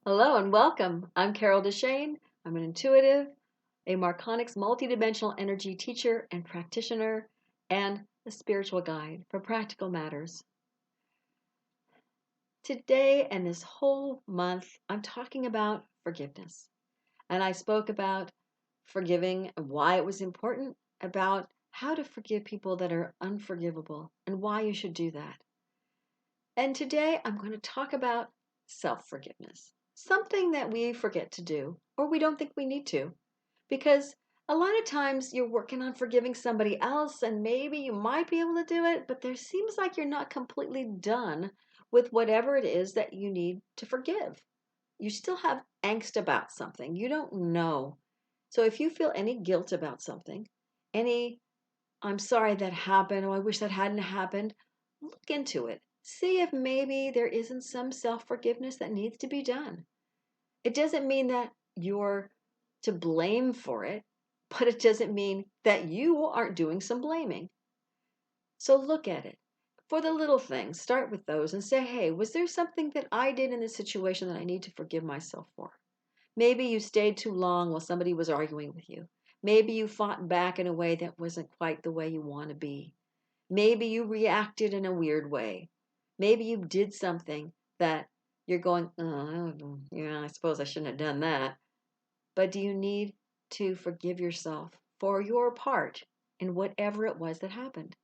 Hello and welcome. I'm Carol DeChaine. I'm an intuitive, a Marconics multidimensional energy teacher and practitioner, and a spiritual guide for practical matters. Today and this whole month, I'm talking about forgiveness. And I spoke about forgiving and why it was important, about how to forgive people that are unforgivable and why you should do that. And today I'm going to talk about self-forgiveness, something that we forget to do or we don't think we need to. Because a lot of times you're working on forgiving somebody else and maybe you might be able to do it, but there seems like you're not completely done with whatever it is that you need to forgive. You still have angst about something. You don't know. So if you feel any guilt about something, any I'm sorry that happened, or I wish that hadn't happened, look into it. See if maybe there isn't some self forgiveness that needs to be done. It doesn't mean that you're to blame for it, but it doesn't mean that you aren't doing some blaming. So look at it. For the little things, start with those and say, hey, was there something that I did in this situation that I need to forgive myself for? Maybe you stayed too long while somebody was arguing with you. Maybe you fought back in a way that wasn't quite the way you want to be. Maybe you reacted in a weird way. Maybe you did something that you're going, oh, yeah, I suppose I shouldn't have done that. But do you need to forgive yourself for your part in whatever it was that happened?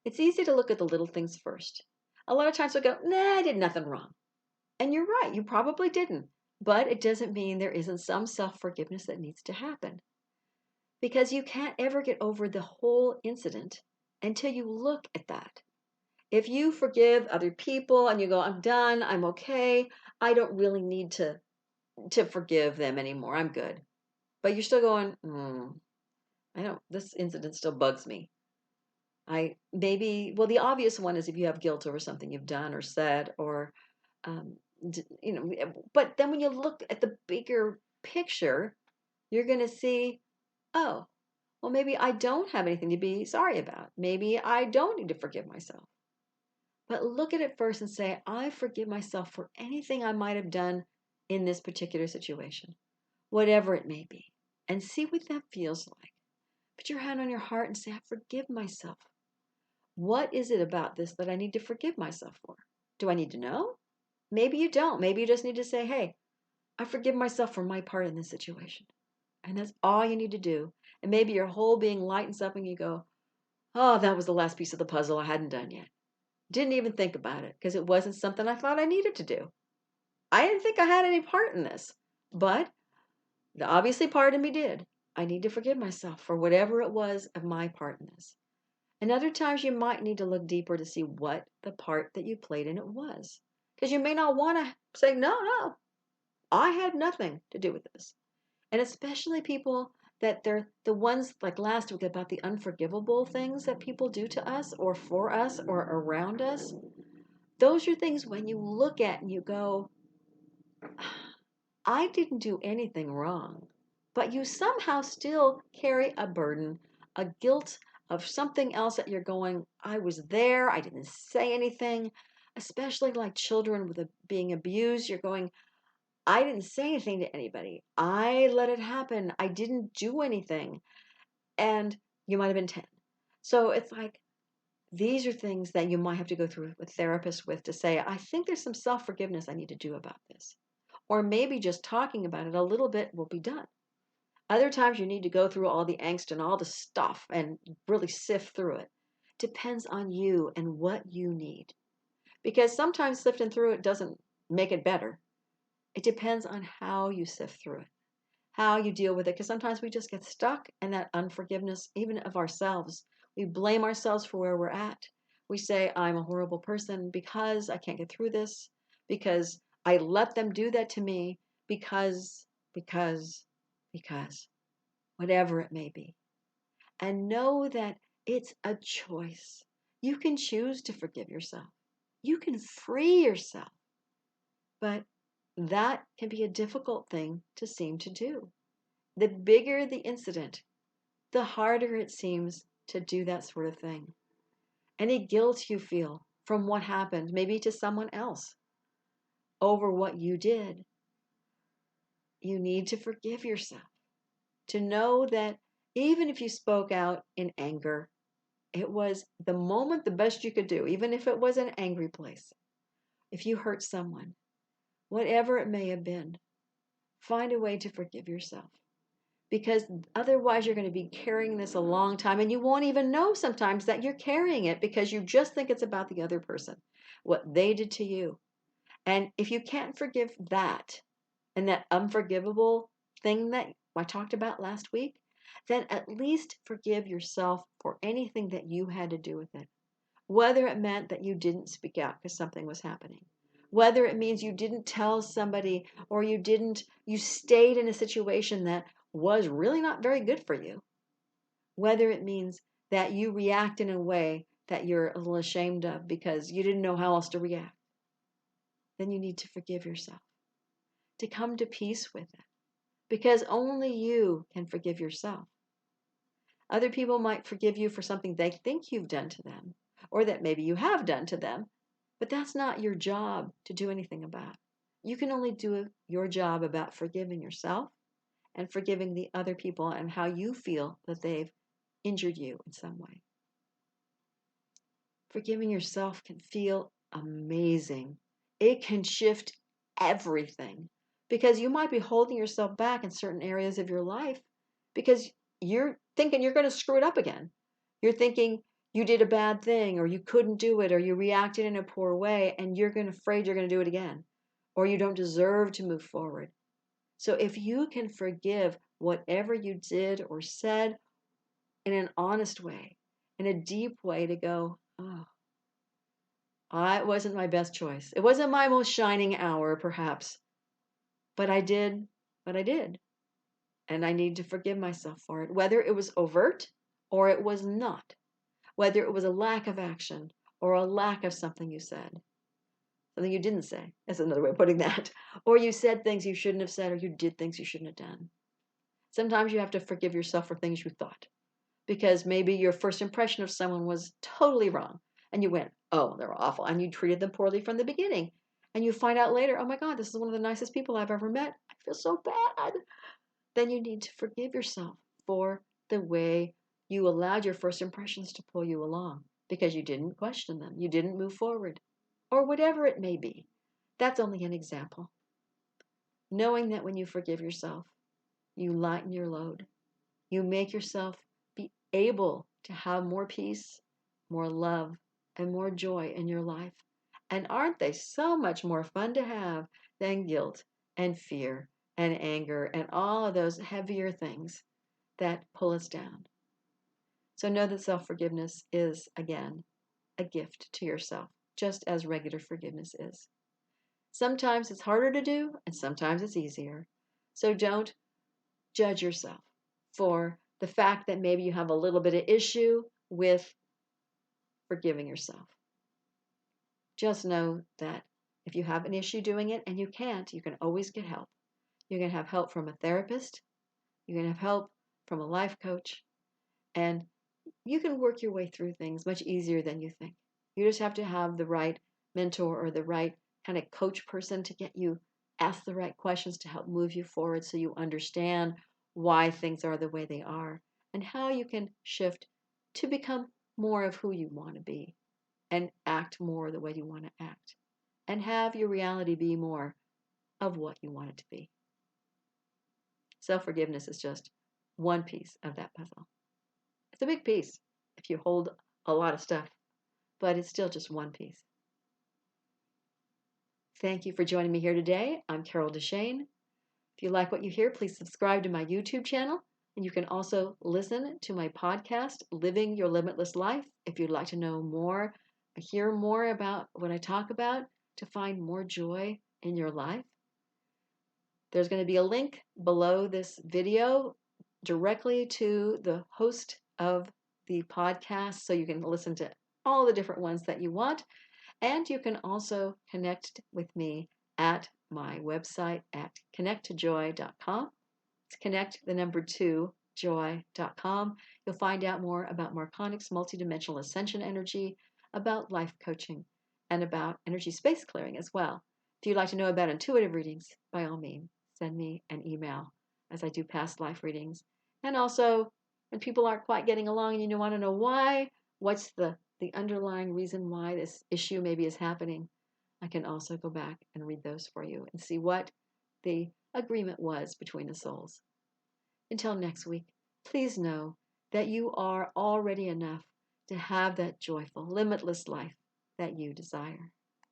It's easy to look at the little things first. A lot of times we'll go, nah, I did nothing wrong. And you're right, you probably didn't. But it doesn't mean there isn't some self forgiveness that needs to happen. Because you can't ever get over the whole incident until you look at that. If you forgive other people and you go, I'm done, I'm okay, I don't really need to forgive them anymore, I'm good. But you're still going, this incident still bugs me. The obvious one is if you have guilt over something you've done or said or um, but then when you look at the bigger picture, you're going to see, oh, well, maybe I don't have anything to be sorry about. Maybe I don't need to forgive myself. But look at it first and say, I forgive myself for anything I might have done in this particular situation, whatever it may be, and see what that feels like. Put your hand on your heart and say, I forgive myself. What is it about this that I need to forgive myself for? Do I need to know? Maybe you don't. Maybe you just need to say, hey, I forgive myself for my part in this situation. And that's all you need to do. And maybe your whole being lightens up and you go, oh, that was the last piece of the puzzle I hadn't done yet. Didn't even think about it because it wasn't something I thought I needed to do. I didn't think I had any part in this. But the obviously part of me did. I need to forgive myself for whatever it was of my part in this. And other times you might need to look deeper to see what the part that you played in it was. Because you may not want to say, no, I had nothing to do with this. And especially people that they're the ones like last week about the unforgivable things that people do to us or for us or around us. Those are things when you look at and you go, I didn't do anything wrong. But you somehow still carry a burden, a guilt of something else that you're going, I was there, I didn't say anything. Especially like children with being abused, you're going, I didn't say anything to anybody. I let it happen. I didn't do anything. And you might have been 10. So it's like, these are things that you might have to go through with therapists with to say, I think there's some self forgiveness I need to do about this. Or maybe just talking about it a little bit will be done. Other times you need to go through all the angst and all the stuff and really sift through it. Depends on you and what you need. Because sometimes sifting through it doesn't make it better. It depends on how you sift through it, how you deal with it. Because sometimes we just get stuck in that unforgiveness, even of ourselves. We blame ourselves for where we're at. We say, I'm a horrible person because I can't get through this, because I let them do that to me, because, whatever it may be. And know that it's a choice. You can choose to forgive yourself. You can free yourself. But that can be a difficult thing to seem to do. The bigger the incident, the harder it seems to do that sort of thing. Any guilt you feel from what happened, maybe to someone else, over what you did, you need to forgive yourself. To know that even if you spoke out in anger, it was the moment the best you could do, even if it was an angry place. If you hurt someone, whatever it may have been, find a way to forgive yourself. Because otherwise you're going to be carrying this a long time, and you won't even know sometimes that you're carrying it because you just think it's about the other person, what they did to you. And if you can't forgive that and that unforgivable thing that I talked about last week, then at least forgive yourself for anything that you had to do with it. Whether it meant that you didn't speak out because something was happening, whether it means you didn't tell somebody, or you stayed in a situation that was really not very good for you, whether it means that you react in a way that you're a little ashamed of because you didn't know how else to react, then you need to forgive yourself, to come to peace with it, because only you can forgive yourself. Other people might forgive you for something they think you've done to them, or that maybe you have done to them, but that's not your job to do anything about. You can only do your job about forgiving yourself and forgiving the other people and how you feel that they've injured you in some way. Forgiving yourself can feel amazing. It can shift everything, because you might be holding yourself back in certain areas of your life because you're thinking you're going to screw it up again. You're thinking you did a bad thing, or you couldn't do it, or you reacted in a poor way, and you're afraid you're going to do it again, or you don't deserve to move forward. So if you can forgive whatever you did or said in an honest way, in a deep way, to go, oh, it wasn't my best choice. It wasn't my most shining hour, perhaps, but I did what I did. And I need to forgive myself for it, whether it was overt or it was not, whether it was a lack of action or a lack of something you said, something you didn't say. That's another way of putting that. Or you said things you shouldn't have said, or you did things you shouldn't have done. Sometimes you have to forgive yourself for things you thought, because maybe your first impression of someone was totally wrong. And you went, oh, they're awful. And you treated them poorly from the beginning. And you find out later, oh my God, this is one of the nicest people I've ever met. I feel so bad. Then you need to forgive yourself for the way you allowed your first impressions to pull you along, because you didn't question them. You didn't move forward, or whatever it may be. That's only an example. Knowing that when you forgive yourself, you lighten your load. You make yourself be able to have more peace, more love, and more joy in your life. And aren't they so much more fun to have than guilt and fear and anger and all of those heavier things that pull us down? So know that self-forgiveness is, again, a gift to yourself, just as regular forgiveness is. Sometimes it's harder to do, and sometimes it's easier. So don't judge yourself for the fact that maybe you have a little bit of issue with forgiving yourself. Just know that if you have an issue doing it and you can't, you can always get help. You can have help from a therapist. You can have help from a life coach. And you can work your way through things much easier than you think. You just have to have the right mentor or the right kind of coach person to get you ask the right questions to help move you forward, so you understand why things are the way they are and how you can shift to become more of who you want to be and act more the way you want to act and have your reality be more of what you want it to be. Self-forgiveness is just one piece of that puzzle. It's a big piece if you hold a lot of stuff, but it's still just one piece. Thank you for joining me here today. I'm Carol DeChaine. If you like what you hear, please subscribe to my YouTube channel. And you can also listen to my podcast, Living Your Limitless Life, if you'd like to know more, hear more about what I talk about, to find more joy in your life. There's going to be a link below this video directly to the host of the podcast, so you can listen to all the different ones that you want. And you can also connect with me at my website at connecttojoy.com. It's connect2joy.com. You'll find out more about Marconics, multidimensional ascension energy, about life coaching, and about energy space clearing as well. If you'd like to know about intuitive readings, by all means, send me an email as I do past life readings. And also, when people aren't quite getting along and you want to know why, what's the underlying reason why this issue maybe is happening, I can also go back and read those for you and see what the agreement was between the souls. Until next week, please know that you are already enough to have that joyful, limitless life that you desire.